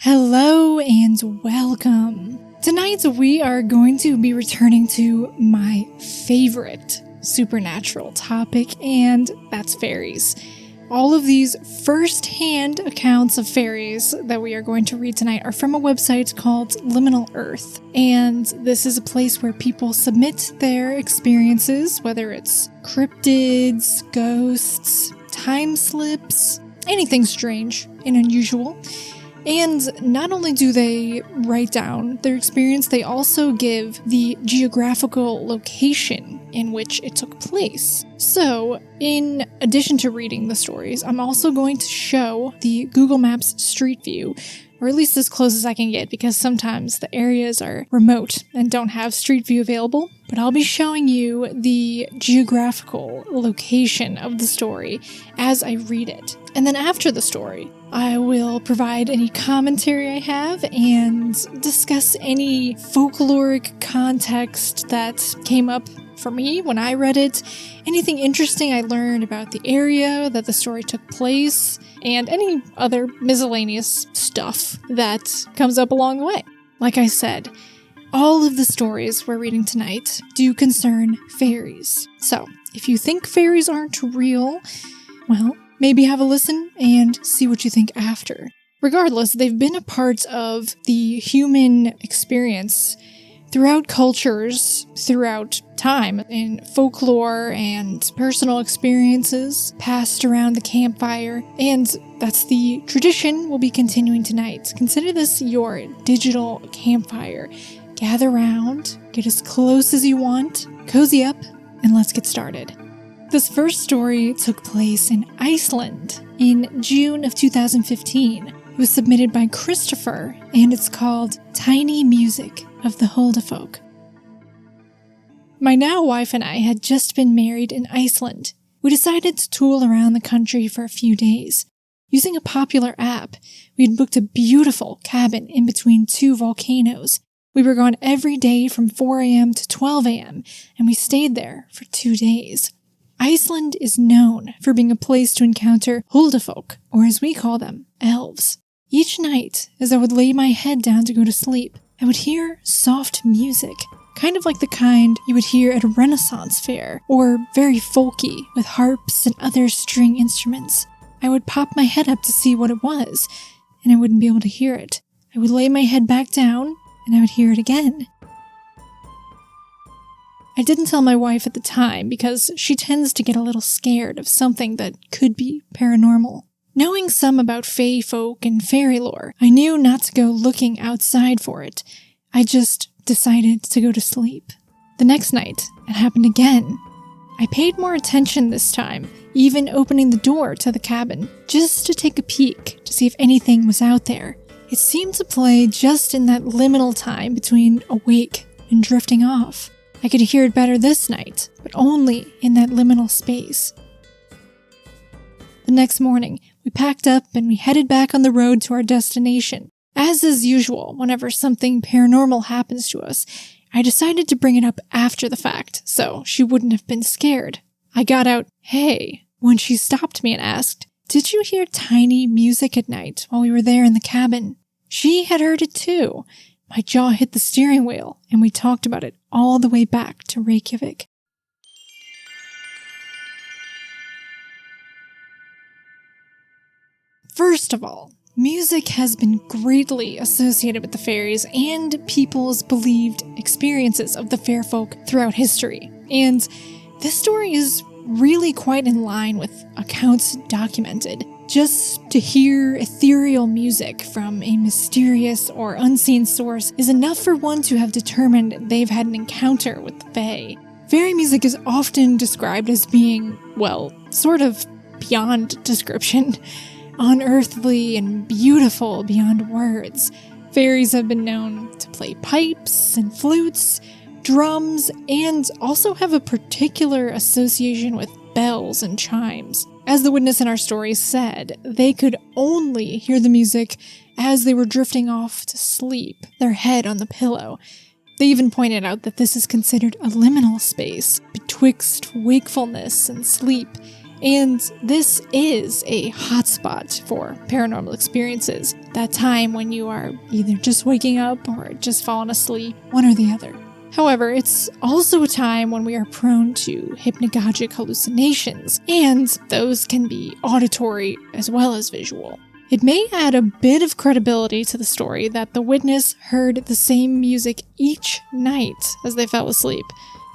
Hello and welcome. Tonight we are going to be returning to my favorite supernatural topic, and that's fairies. All of these first-hand accounts of fairies that we are going to read tonight are from a website called Liminal Earth, and this is a place where people submit their experiences, whether it's cryptids, ghosts, time slips, anything strange and unusual. And not only do they write down their experience, they also give the geographical location in which it took place. So, in addition to reading the stories, I'm also going to show the Google Maps Street View, or at least as close as I can get, because sometimes the areas are remote and don't have Street View available. But I'll be showing you the geographical location of the story as I read it. And then after the story, I will provide any commentary I have and discuss any folkloric context that came up for me when I read it, anything interesting I learned about the area that the story took place, and any other miscellaneous stuff that comes up along the way. Like I said, all of the stories we're reading tonight do concern fairies. So, if you think fairies aren't real, well, maybe have a listen and see what you think after. Regardless, they've been a part of the human experience throughout cultures, throughout time, in folklore and personal experiences passed around the campfire, and that's the tradition we'll be continuing tonight. Consider this your digital campfire. Gather round, get as close as you want, cozy up, and let's get started. This first story took place in Iceland in June of 2015. It was submitted by Christopher, and it's called Tiny Music of the Huldufólk. My now wife and I had just been married in Iceland. We decided to tool around the country for a few days. Using a popular app, we had booked a beautiful cabin in between two volcanoes. We were gone every day from 4 a.m. to 12 a.m., and we stayed there for 2 days. Iceland is known for being a place to encounter huldufólk, or as we call them, elves. Each night, as I would lay my head down to go to sleep, I would hear soft music, kind of like the kind you would hear at a Renaissance fair, or very folky with harps and other string instruments. I would pop my head up to see what it was, and I wouldn't be able to hear it. I would lay my head back down, and I would hear it again. I didn't tell my wife at the time because she tends to get a little scared of something that could be paranormal. Knowing some about fae folk and fairy lore, I knew not to go looking outside for it. I just decided to go to sleep. The next night, it happened again. I paid more attention this time, even opening the door to the cabin, just to take a peek to see if anything was out there. It seemed to play just in that liminal time between awake and drifting off. I could hear it better this night, but only in that liminal space. The next morning, we packed up and we headed back on the road to our destination. As is usual, whenever something paranormal happens to us, I decided to bring it up after the fact, so she wouldn't have been scared. I got out, "Hey," when she stopped me and asked, "Did you hear tiny music at night while we were there in the cabin?" She had heard it too. My jaw hit the steering wheel, and we talked about it all the way back to Reykjavik. First of all, music has been greatly associated with the fairies and people's believed experiences of the fair folk throughout history. And this story is really quite in line with accounts documented. Just to hear ethereal music from a mysterious or unseen source is enough for one to have determined they've had an encounter with the fae. Fairy music is often described as being, well, sort of beyond description, unearthly and beautiful beyond words. Fairies have been known to play pipes and flutes, drums, and also have a particular association with bells and chimes. As the witness in our story said, they could only hear the music as they were drifting off to sleep, their head on the pillow. They even pointed out that this is considered a liminal space betwixt wakefulness and sleep, And this is a hotspot for paranormal experiences, that time when you are either just waking up or just falling asleep, one or the other. However, it's also a time when we are prone to hypnagogic hallucinations, and those can be auditory as well as visual. It may add a bit of credibility to the story that the witness heard the same music each night as they fell asleep.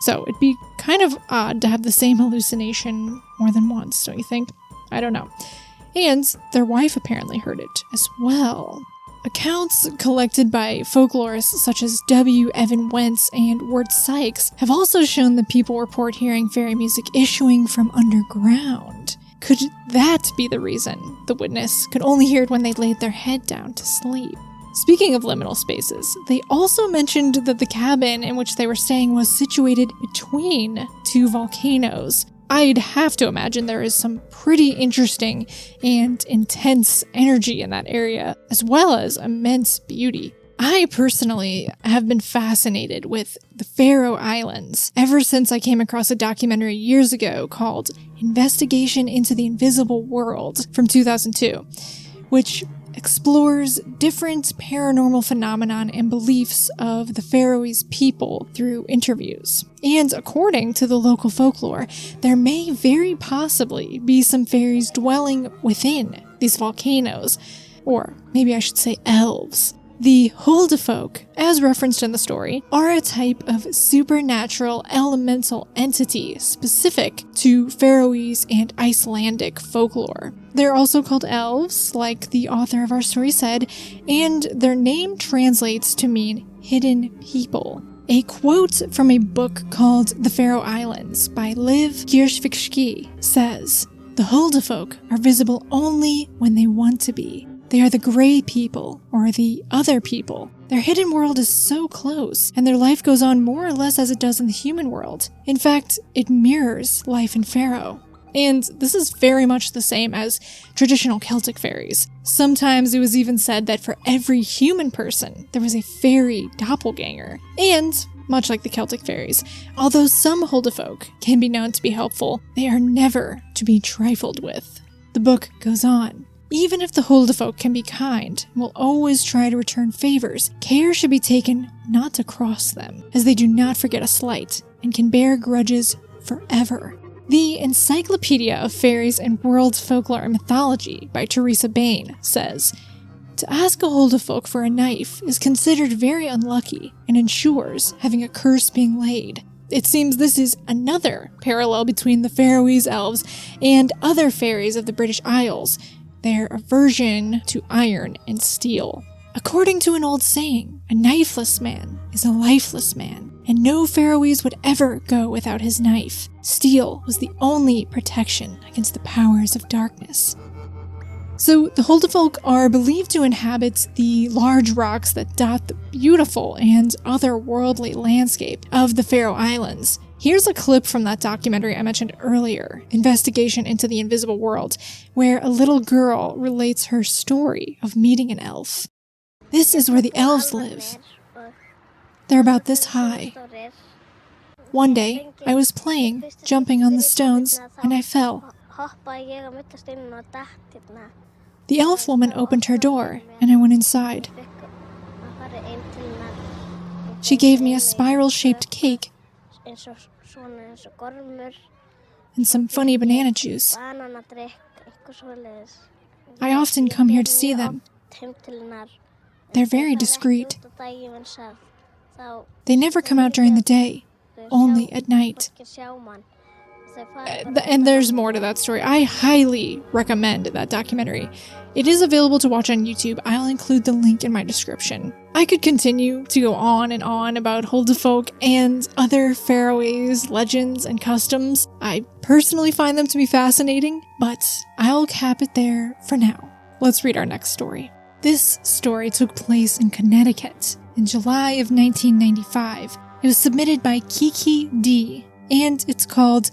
So it'd be kind of odd to have the same hallucination more than once, don't you think? I don't know. And their wife apparently heard it as well. Accounts collected by folklorists such as W. Evan Wentz and Wirt Sykes have also shown that people report hearing fairy music issuing from underground. Could that be the reason the witness could only hear it when they laid their head down to sleep? Speaking of liminal spaces, they also mentioned that the cabin in which they were staying was situated between two volcanoes. I'd have to imagine there is some pretty interesting and intense energy in that area, as well as immense beauty. I personally have been fascinated with the Faroe Islands ever since I came across a documentary years ago called Investigation into the Invisible World from 2002, which explores different paranormal phenomenon and beliefs of the Faroese people through interviews. And according to the local folklore, there may very possibly be some fairies dwelling within these volcanoes, or maybe I should say elves. The huldufólk, as referenced in the story, are a type of supernatural elemental entity specific to Faroese and Icelandic folklore. They're also called elves, like the author of our story said, and their name translates to mean hidden people. A quote from a book called The Faroe Islands by Liv Geirsvik says, "The huldufólk are visible only when they want to be. They are the gray people, or the other people. Their hidden world is so close, and their life goes on more or less as it does in the human world. In fact, it mirrors life in Faroe." And this is very much the same as traditional Celtic fairies. Sometimes it was even said that for every human person, there was a fairy doppelganger. And, much like the Celtic fairies, although some huldufólk can be known to be helpful, they are never to be trifled with. The book goes on. Even if the huldufólk can be kind and will always try to return favors, care should be taken not to cross them, as they do not forget a slight and can bear grudges forever. The Encyclopedia of Fairies and World Folklore and Mythology by Teresa Bain says, "To ask a huldufólk for a knife is considered very unlucky and ensures having a curse being laid." It seems this is another parallel between the Faroese elves and other fairies of the British Isles, their aversion to iron and steel. According to an old saying, a knifeless man is a lifeless man, and no Faroese would ever go without his knife. Steel was the only protection against the powers of darkness. So the huldufólk are believed to inhabit the large rocks that dot the beautiful and otherworldly landscape of the Faroe Islands. Here's a clip from that documentary I mentioned earlier, Investigation into the Invisible World, where a little girl relates her story of meeting an elf. "This is where the elves live. They're about this high. One day, I was playing, jumping on the stones, and I fell. The elf woman opened her door, and I went inside. She gave me a spiral-shaped cake and some funny banana juice. I often come here to see them. They're very discreet. They never come out during the day, only at night." And there's more to that story. I highly recommend that documentary. It is available to watch on YouTube. I'll include the link in my description. I could continue to go on and on about huldufólk and other Faroese legends and customs. I personally find them to be fascinating, but I'll cap it there for now. Let's read our next story. This story took place in Connecticut in July of 1995. It was submitted by Kiki D, and it's called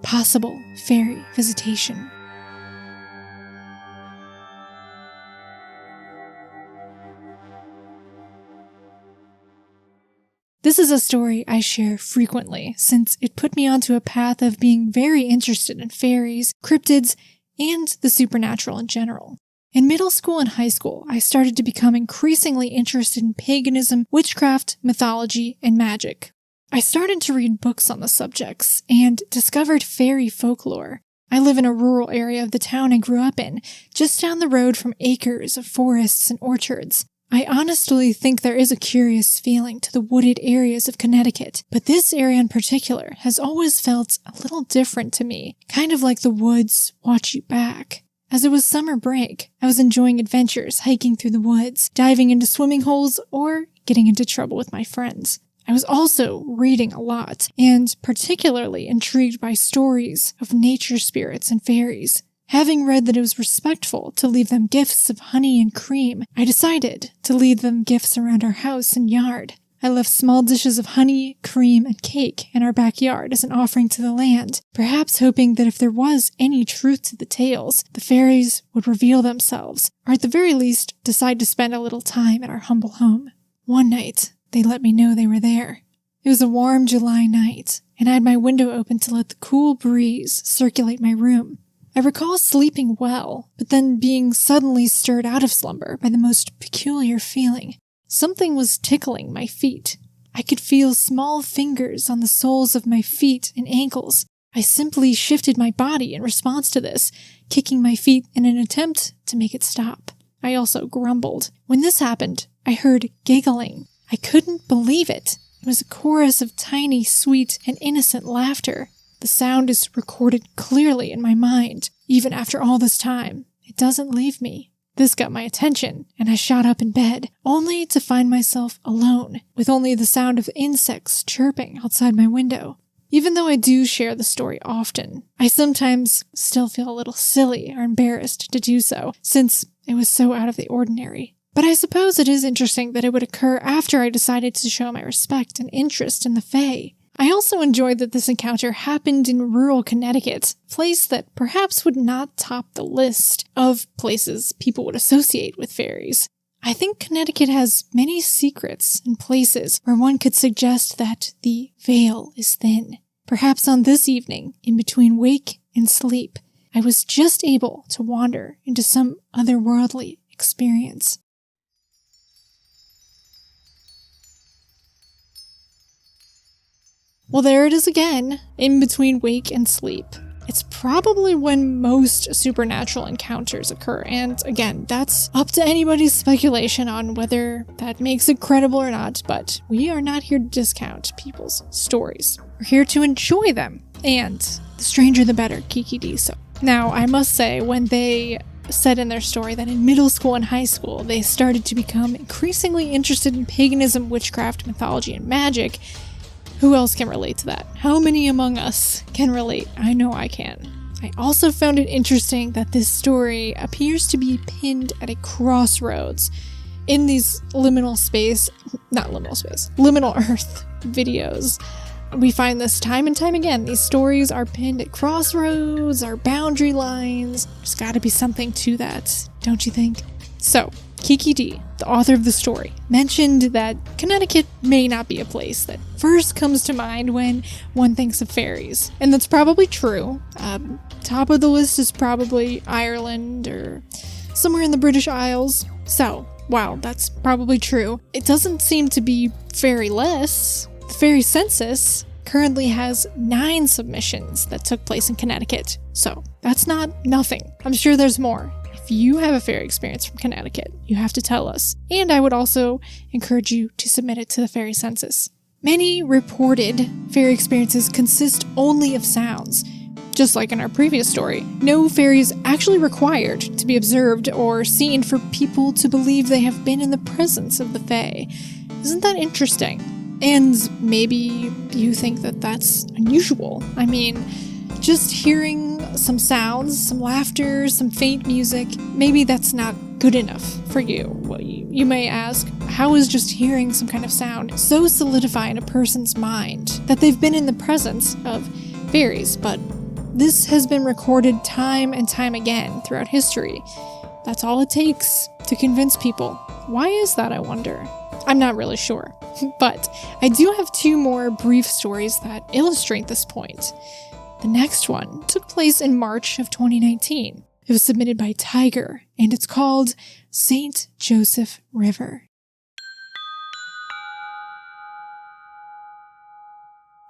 Possible Fairy Visitation. This This is a story I share frequently since it put me onto a path of being very interested in fairies, cryptids, and the supernatural in general. In middle school and high school, I started to become increasingly interested in paganism, witchcraft, mythology, and magic. I started to read books on the subjects and discovered fairy folklore. I live in a rural area of the town I grew up in, just down the road from acres of forests and orchards. I honestly think there is a curious feeling to the wooded areas of Connecticut, but this area in particular has always felt a little different to me, kind of like the woods watch you back. As it was summer break, I was enjoying adventures hiking through the woods, diving into swimming holes, or getting into trouble with my friends. I was also reading a lot, and particularly intrigued by stories of nature spirits and fairies. Having read that it was respectful to leave them gifts of honey and cream, I decided to leave them gifts around our house and yard. I left small dishes of honey, cream, and cake in our backyard as an offering to the land, perhaps hoping that if there was any truth to the tales, the fairies would reveal themselves, or at the very least, decide to spend a little time at our humble home. One night, they let me know they were there. It was a warm July night, and I had my window open to let the cool breeze circulate my room. I recall sleeping well, but then being suddenly stirred out of slumber by the most peculiar feeling. Something was tickling my feet. I could feel small fingers on the soles of my feet and ankles. I simply shifted my body in response to this, kicking my feet in an attempt to make it stop. I also grumbled. When this happened, I heard giggling. I couldn't believe it. It was a chorus of tiny, sweet, and innocent laughter. The sound is recorded clearly in my mind, even after all this time. It doesn't leave me. This got my attention, and I shot up in bed, only to find myself alone, with only the sound of insects chirping outside my window. Even though I do share the story often, I sometimes still feel a little silly or embarrassed to do so, since it was so out of the ordinary. But I suppose it is interesting that it would occur after I decided to show my respect and interest in the Fae. I also enjoyed that this encounter happened in rural Connecticut, a place that perhaps would not top the list of places people would associate with fairies. I think Connecticut has many secrets and places where one could suggest that the veil is thin. Perhaps on this evening, in between wake and sleep, I was just able to wander into some otherworldly experience. Well, there it is again, in between wake and sleep. It's probably when most supernatural encounters occur, and again, that's up to anybody's speculation on whether that makes it credible or not, but we are not here to discount people's stories. We're here to enjoy them, and the stranger the better, Kiki D. So, now, I must say, when they said in their story that in middle school and high school, they started to become increasingly interested in paganism, witchcraft, mythology, and magic, who else can relate to that? How many among us can relate? I know I can. I also found it interesting that this story appears to be pinned at a crossroads. In these liminal Earth videos, we find this time and time again. These stories are pinned at crossroads or boundary lines. There's gotta be something to that, don't you think? So, Kiki D, the author of the story, mentioned that Connecticut may not be a place that first comes to mind when one thinks of fairies. And that's probably true. Top of the list is probably Ireland or somewhere in the British Isles. So, wow, that's probably true. It doesn't seem to be fairy-less. The fairy census currently has 9 submissions that took place in Connecticut. So, that's not nothing. I'm sure there's more. If you have a fairy experience from Connecticut, you have to tell us. And I would also encourage you to submit it to the fairy census. Many reported fairy experiences consist only of sounds. Just like in our previous story, no fairy is actually required to be observed or seen for people to believe they have been in the presence of the Fae. Isn't that interesting? And maybe you think that that's unusual. I mean, just hearing some sounds, some laughter, some faint music, maybe that's not good enough for you. Well, you may ask, how is just hearing some kind of sound so solidify in a person's mind that they've been in the presence of fairies? But this has been recorded time and time again throughout history. That's all it takes to convince people. Why is that, I wonder? I'm not really sure. But I do have 2 more brief stories that illustrate this point. The next one took place in March of 2019. It was submitted by Tiger, and it's called St. Joseph River.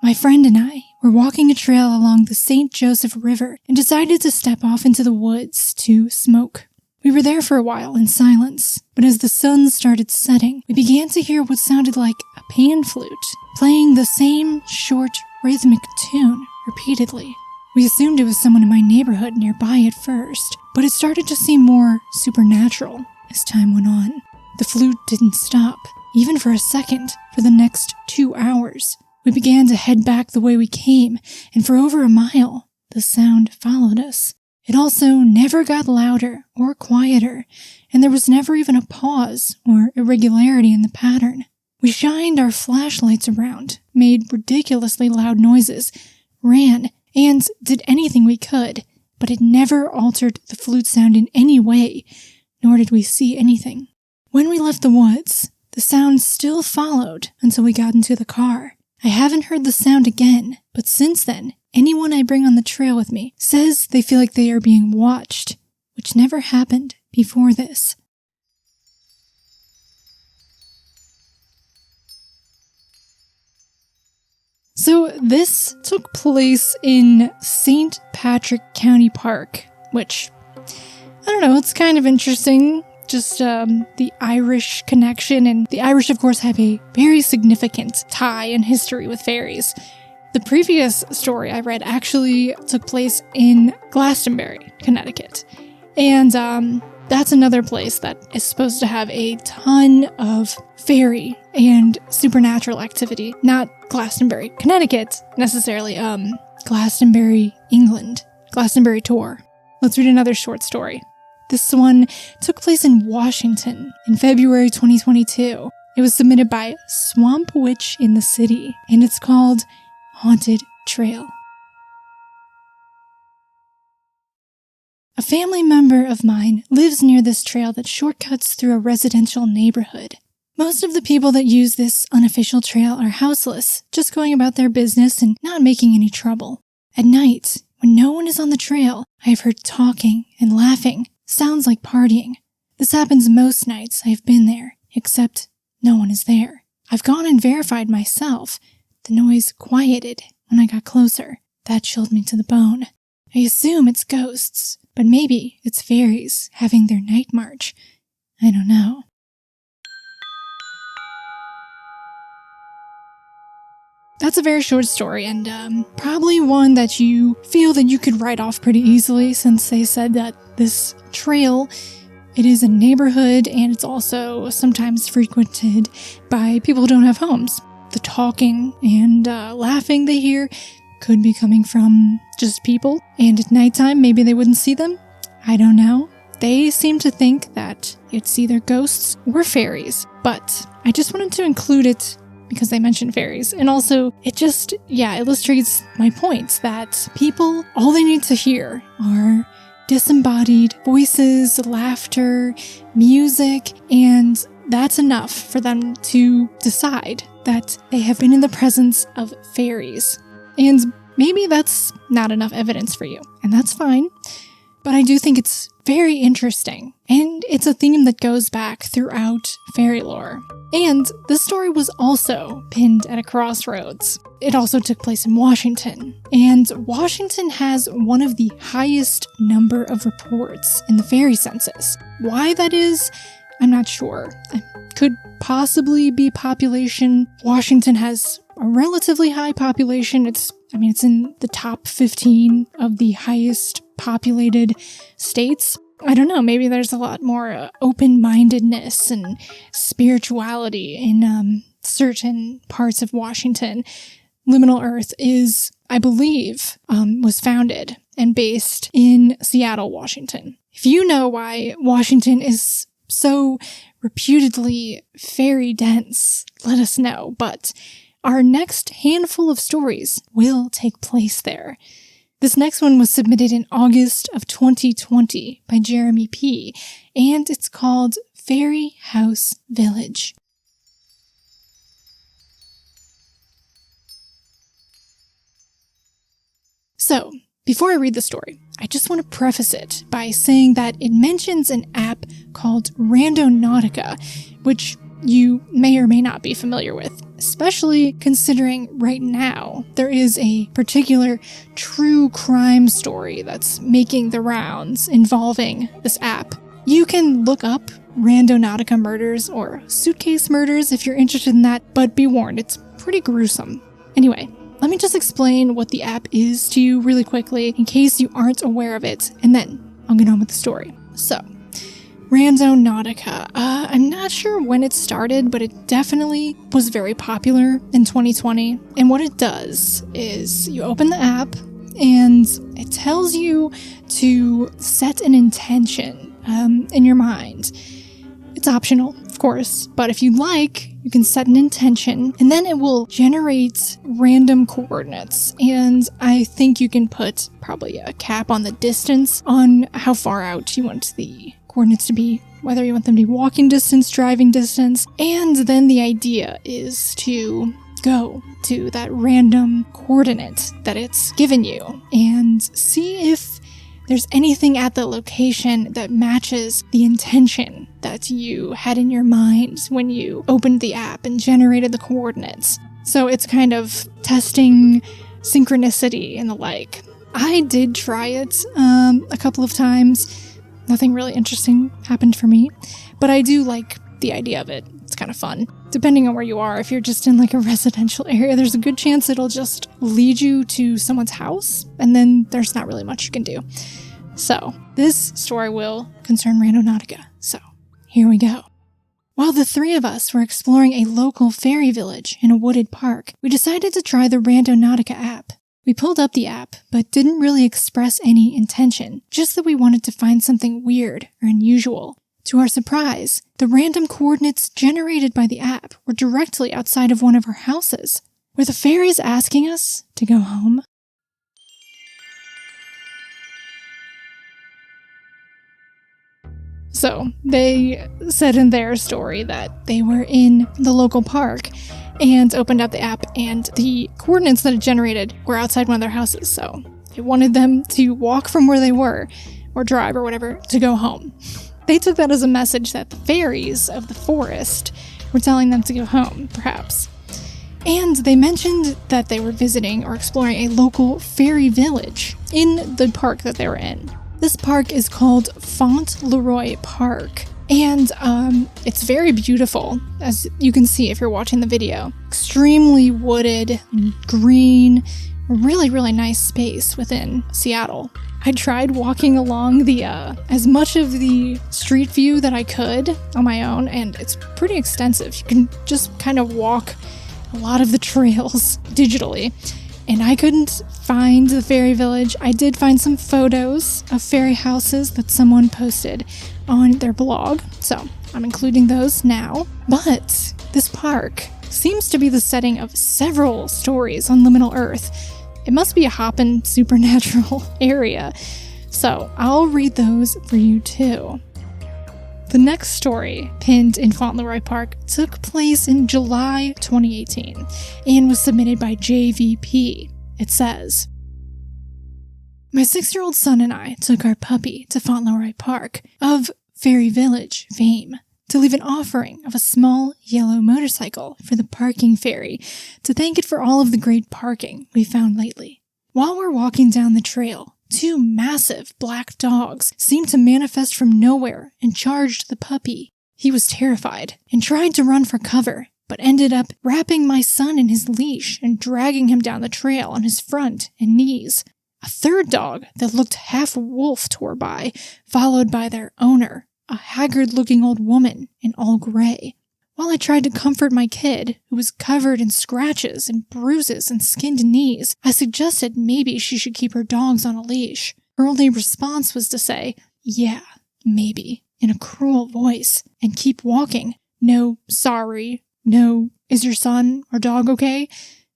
My friend and I were walking a trail along the St. Joseph River and decided to step off into the woods to smoke. We were there for a while in silence, but as the sun started setting, we began to hear what sounded like a pan flute, playing the same short, rhythmic tune repeatedly. We assumed it was someone in my neighborhood nearby at first, but it started to seem more supernatural as time went on. The flute didn't stop, even for a second, for the next 2 hours. We began to head back the way we came, and for over a mile, the sound followed us. It also never got louder or quieter, and there was never even a pause or irregularity in the pattern. We shined our flashlights around, made ridiculously loud noises, ran, and did anything we could, but it never altered the flute sound in any way, nor did we see anything. When we left the woods, the sound still followed until we got into the car. I haven't heard the sound again, but since then, anyone I bring on the trail with me says they feel like they are being watched, which never happened before this. So this took place in St. Patrick County Park, which, I don't know, it's kind of interesting. Just the Irish connection, and the Irish, of course, have a very significant tie and history with fairies. The previous story I read actually took place in Glastonbury, Connecticut, and that's another place that is supposed to have a ton of fairy and supernatural activity. Not Glastonbury, Connecticut, necessarily, Glastonbury, England, Glastonbury Tor. Let's read another short story. This one took place in Washington in February 2022. It was submitted by Swamp Witch in the City, and it's called Haunted Trail. A family member of mine lives near this trail that shortcuts through a residential neighborhood. Most of the people that use this unofficial trail are houseless, just going about their business and not making any trouble. At night, when no one is on the trail, I have heard talking and laughing. Sounds like partying. This happens most nights I've been there, except no one is there. I've gone and verified myself. The noise quieted when I got closer. That chilled me to the bone. I assume it's ghosts, but maybe it's fairies having their night march. I don't know. That's a very short story, and probably one that you feel that you could write off pretty easily, since they said that this trail, it is a neighborhood, and it's also sometimes frequented by people who don't have homes. The talking and laughing they hear could be coming from just people, and at nighttime maybe they wouldn't see them. I don't know. They seem to think that it's either ghosts or fairies, but I just wanted to include it because they mentioned fairies. And also, it just, illustrates my points that people, all they need to hear are disembodied voices, laughter, music, and that's enough for them to decide that they have been in the presence of fairies. And maybe that's not enough evidence for you, and that's fine. But I do think it's very interesting, and it's a theme that goes back throughout fairy lore. And this story was also pinned at a crossroads. It also took place in Washington, and Washington has one of the highest number of reports in the fairy census. Why that is, I'm not sure. It could possibly be population. Washington has a relatively high population. It's in the top 15 of the highest populated states. I don't know, maybe there's a lot more open-mindedness and spirituality in certain parts of Washington. Liminal Earth is, I believe, was founded and based in Seattle, Washington. If you know why Washington is so reputedly fairy dense, let us know. But our next handful of stories will take place there. This next one was submitted in August of 2020 by Jeremy P., and it's called Fairy House Village. So, before I read the story, I just want to preface it by saying that it mentions an app called Randonautica, which you may or may not be familiar with, especially considering right now there is a particular true crime story that's making the rounds involving this app. You can look up Randonautica murders or suitcase murders if you're interested in that, but be warned, it's pretty gruesome. Anyway, let me just explain what the app is to you really quickly in case you aren't aware of it, and then I'll get on with the story. So, Randonautica. I'm not sure when it started, but it definitely was very popular in 2020. And what it does is you open the app and it tells you to set an intention in your mind. It's optional, of course, but if you'd like, you can set an intention and then it will generate random coordinates. And I think you can put probably a cap on the distance on how far out you want the coordinates to be, whether you want them to be walking distance, driving distance. And then the idea is to go to that random coordinate that it's given you and see if there's anything at the location that matches the intention that you had in your mind when you opened the app and generated the coordinates. So it's kind of testing synchronicity and the like. I did try it a couple of times. Nothing really interesting happened for me, but I do like the idea of it. It's kind of fun. Depending on where you are, if you're just in like a residential area, there's a good chance it'll just lead you to someone's house, and then there's not really much you can do. So, this story will concern Randonautica. So, here we go. While the three of us were exploring a local fairy village in a wooded park, we decided to try the Randonautica app. We pulled up the app, but didn't really express any intention, just that we wanted to find something weird or unusual. To our surprise, the random coordinates generated by the app were directly outside of one of our houses. Were the fairies asking us to go home? So, they said in their story that they were in the local park and opened up the app, and the coordinates that it generated were outside one of their houses, so it wanted them to walk from where they were, or drive or whatever, to go home. They took that as a message that the fairies of the forest were telling them to go home, perhaps. And they mentioned that they were visiting or exploring a local fairy village in the park that they were in. This park is called Fauntleroy Park, and it's very beautiful, as you can see if you're watching the video. Extremely wooded, green, really, really nice space within Seattle. I tried walking along the as much of the street view that I could on my own, and it's pretty extensive. You can just kind of walk a lot of the trails digitally. And I couldn't find the fairy village. I did find some photos of fairy houses that someone posted on their blog, so I'm including those now. But this park seems to be the setting of several stories on Liminal Earth. It must be a hoppin' supernatural area, so I'll read those for you too. The next story, pinned in Fauntleroy Park, took place in July 2018 and was submitted by JVP. It says, "My 6-year-old son and I took our puppy to Fauntleroy Park of Fairy Village fame to leave an offering of a small yellow motorcycle for the parking fairy to thank it for all of the great parking we found lately. While we're walking down the trail, 2 massive black dogs seemed to manifest from nowhere and charged the puppy. He was terrified and tried to run for cover, but ended up wrapping my son in his leash and dragging him down the trail on his front and knees. A third dog that looked half wolf tore by, followed by their owner, a haggard-looking old woman in all gray. While I tried to comfort my kid, who was covered in scratches and bruises and skinned knees, I suggested maybe she should keep her dogs on a leash. Her only response was to say, 'Yeah, maybe,' in a cruel voice, and keep walking. No, sorry. No, is your son or dog okay?"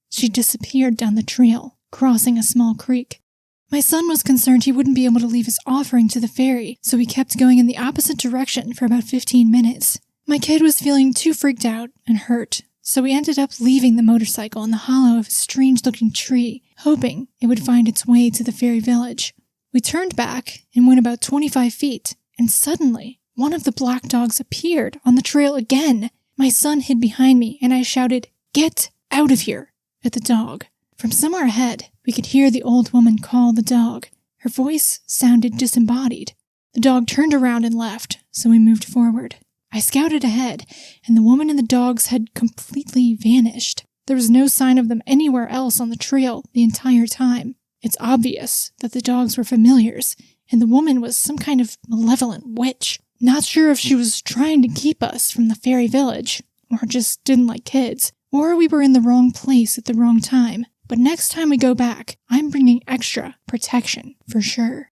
She disappeared down the trail, crossing a small creek. My son was concerned he wouldn't be able to leave his offering to the fairy, so he kept going in the opposite direction for about 15 minutes. My kid was feeling too freaked out and hurt, so we ended up leaving the motorcycle in the hollow of a strange-looking tree, hoping it would find its way to the fairy village. We turned back and went about 25 feet, and suddenly, one of the black dogs appeared on the trail again. My son hid behind me, and I shouted, "Get out of here!" at the dog. From somewhere ahead, we could hear the old woman call the dog. Her voice sounded disembodied. The dog turned around and left, so we moved forward. I scouted ahead, and the woman and the dogs had completely vanished. There was no sign of them anywhere else on the trail the entire time. It's obvious that the dogs were familiars, and the woman was some kind of malevolent witch. Not sure if she was trying to keep us from the fairy village, or just didn't like kids, or we were in the wrong place at the wrong time. But next time we go back, I'm bringing extra protection for sure.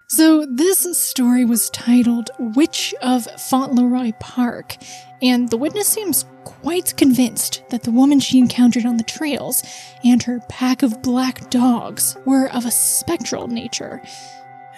So this story was titled Witch of Fauntleroy Park, and the witness seems quite convinced that the woman she encountered on the trails and her pack of black dogs were of a spectral nature.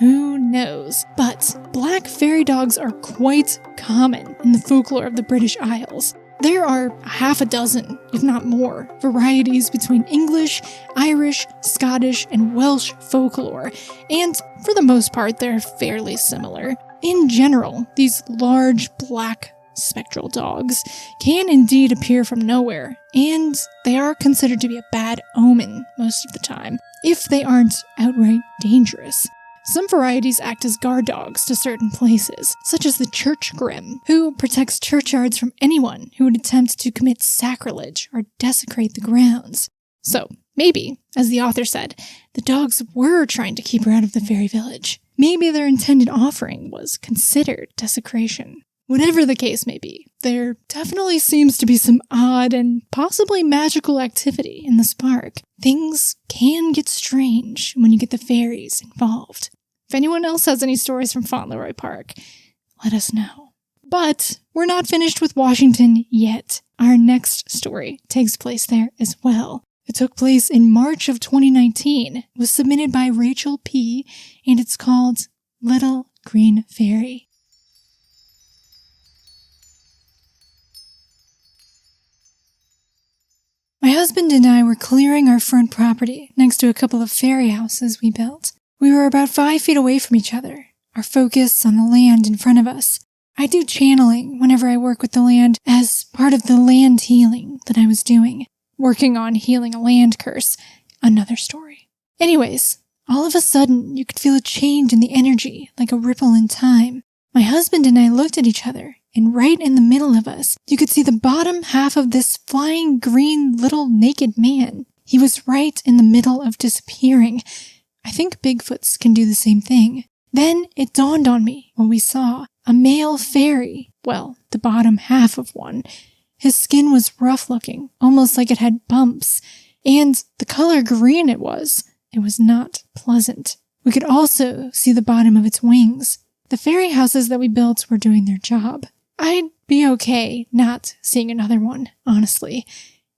Who knows? But black fairy dogs are quite common in the folklore of the British Isles. There are half a dozen, if not more, varieties between English, Irish, Scottish, and Welsh folklore, and for the most part, they're fairly similar. In general, these large, black, spectral dogs can indeed appear from nowhere, and they are considered to be a bad omen most of the time, if they aren't outright dangerous. Some varieties act as guard dogs to certain places, such as the church grim, who protects churchyards from anyone who would attempt to commit sacrilege or desecrate the grounds. So, maybe, as the author said, the dogs were trying to keep her out of the fairy village. Maybe their intended offering was considered desecration. Whatever the case may be, there definitely seems to be some odd and possibly magical activity in this park. Things can get strange when you get the fairies involved. If anyone else has any stories from Fauntleroy Park, let us know. But we're not finished with Washington yet. Our next story takes place there as well. It took place in March of 2019. It was submitted by Rachel P., and it's called Little Green Fairy. My husband and I were clearing our front property next to a couple of fairy houses we built. We were about 5 feet away from each other, our focus on the land in front of us. I do channeling whenever I work with the land as part of the land healing that I was doing. Working on healing a land curse, another story. Anyways, all of a sudden you could feel a change in the energy, like a ripple in time. My husband and I looked at each other, and right in the middle of us, you could see the bottom half of this flying green little naked man. He was right in the middle of disappearing. I think Bigfoots can do the same thing. Then it dawned on me what we saw. A male fairy. Well, the bottom half of one. His skin was rough looking, almost like it had bumps. And the color green it was not pleasant. We could also see the bottom of its wings. The fairy houses that we built were doing their job. I'd be okay not seeing another one, honestly.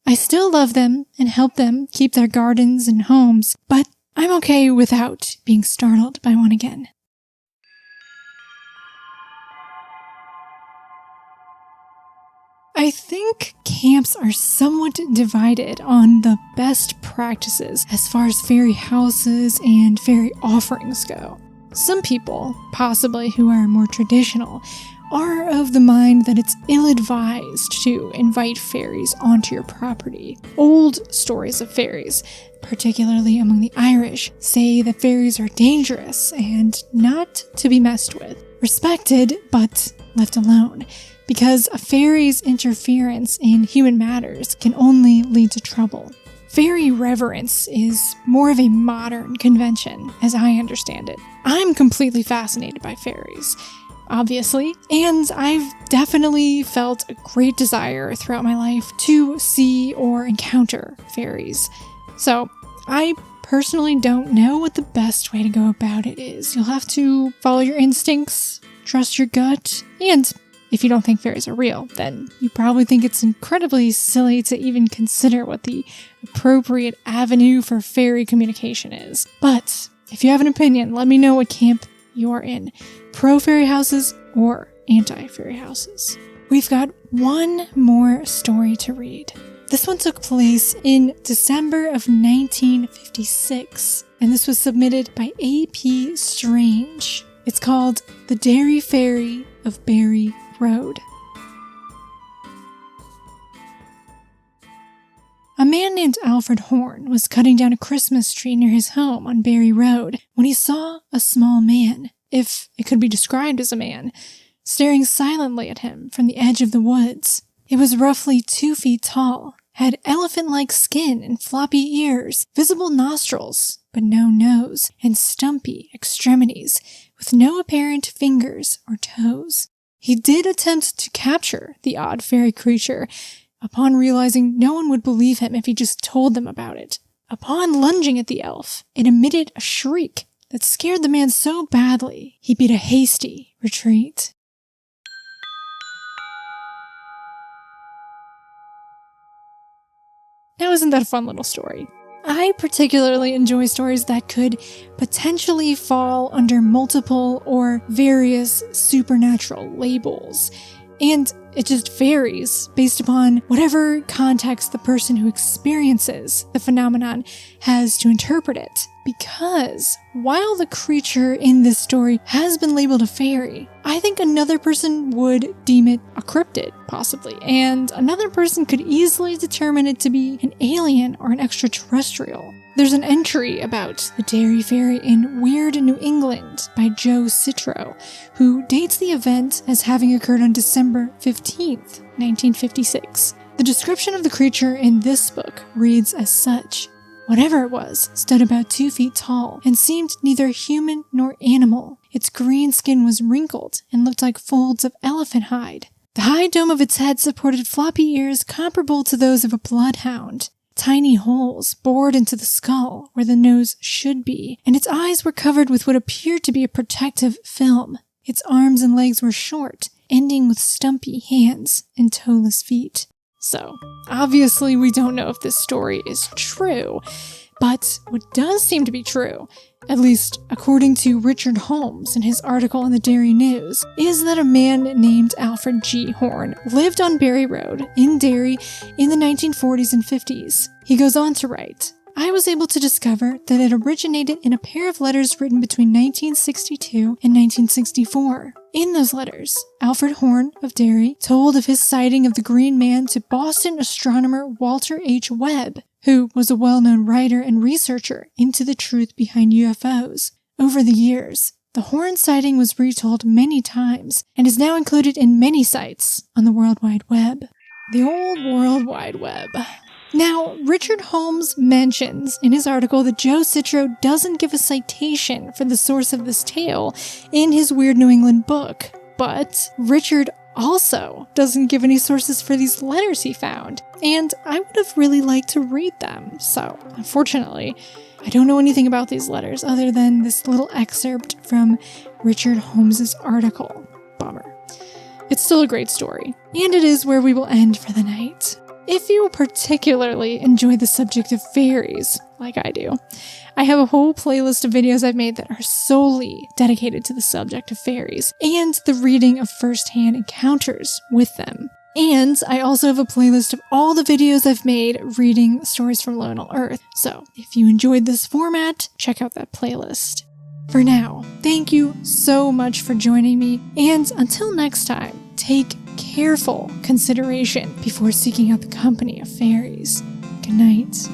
I still love them and help them keep their gardens and homes, but I'm okay without being startled by one again. I think camps are somewhat divided on the best practices as far as fairy houses and fairy offerings go. Some people, possibly who are more traditional, are of the mind that it's ill-advised to invite fairies onto your property. Old stories of fairies, particularly among the Irish, say that fairies are dangerous and not to be messed with. Respected, but left alone, because a fairy's interference in human matters can only lead to trouble. Fairy reverence is more of a modern convention, as I understand it. I'm completely fascinated by fairies, obviously, and I've definitely felt a great desire throughout my life to see or encounter fairies. So, I personally don't know what the best way to go about it is. You'll have to follow your instincts, trust your gut, and if you don't think fairies are real, then you probably think it's incredibly silly to even consider what the appropriate avenue for fairy communication is. But if you have an opinion, let me know what camp you're in. Pro fairy houses or anti-fairy houses. We've got one more story to read. This one took place in December of 1956, and this was submitted by A.P. Strange. It's called The Derry Fairy of Berry Road. A man named Alfred Horn was cutting down a Christmas tree near his home on Berry Road when he saw a small man, if it could be described as a man, staring silently at him from the edge of the woods. It was roughly 2 feet tall, had elephant-like skin and floppy ears, visible nostrils, but no nose, and stumpy extremities, with no apparent fingers or toes. He did attempt to capture the odd fairy creature, upon realizing no one would believe him if he just told them about it. Upon lunging at the elf, it emitted a shriek that scared the man so badly, he beat a hasty retreat. Now, isn't that a fun little story? I particularly enjoy stories that could potentially fall under multiple or various supernatural labels. And it just varies based upon whatever context the person who experiences the phenomenon has to interpret it. Because while the creature in this story has been labeled a fairy, I think another person would deem it a cryptid, possibly, and another person could easily determine it to be an alien or an extraterrestrial. There's an entry about the Derry Fairy in Weird New England by Joe Citro, who dates the event as having occurred on December 15th, 1956. The description of the creature in this book reads as such. Whatever it was stood about 2 feet tall and seemed neither human nor animal. Its green skin was wrinkled and looked like folds of elephant hide. The high dome of its head supported floppy ears comparable to those of a bloodhound. Tiny holes bored into the skull where the nose should be, and its eyes were covered with what appeared to be a protective film. Its arms and legs were short, ending with stumpy hands and toeless feet. So, obviously we don't know if this story is true, but what does seem to be true, at least according to Richard Holmes in his article in the Derry News, is that a man named Alfred G. Horn lived on Berry Road in Derry in the 1940s and 50s. He goes on to write, I was able to discover that it originated in a pair of letters written between 1962 and 1964. In those letters, Alfred Horn of Derry told of his sighting of the Green Man to Boston astronomer Walter H. Webb, who was a well-known writer and researcher into the truth behind UFOs. Over the years, the Horn sighting was retold many times and is now included in many sites on the World Wide Web. The old World Wide Web. Now, Richard Holmes mentions in his article that Joe Citro doesn't give a citation for the source of this tale in his Weird New England book, but Richard also doesn't give any sources for these letters he found, and I would have really liked to read them. So, unfortunately, I don't know anything about these letters other than this little excerpt from Richard Holmes's article. Bummer. It's still a great story, and it is where we will end for the night. If you particularly enjoy the subject of fairies, like I do, I have a whole playlist of videos I've made that are solely dedicated to the subject of fairies and the reading of first-hand encounters with them. And I also have a playlist of all the videos I've made reading stories from Liminal Earth. So if you enjoyed this format, check out that playlist. For now, thank you so much for joining me, and until next time, take careful consideration before seeking out the company of fairies. Good night.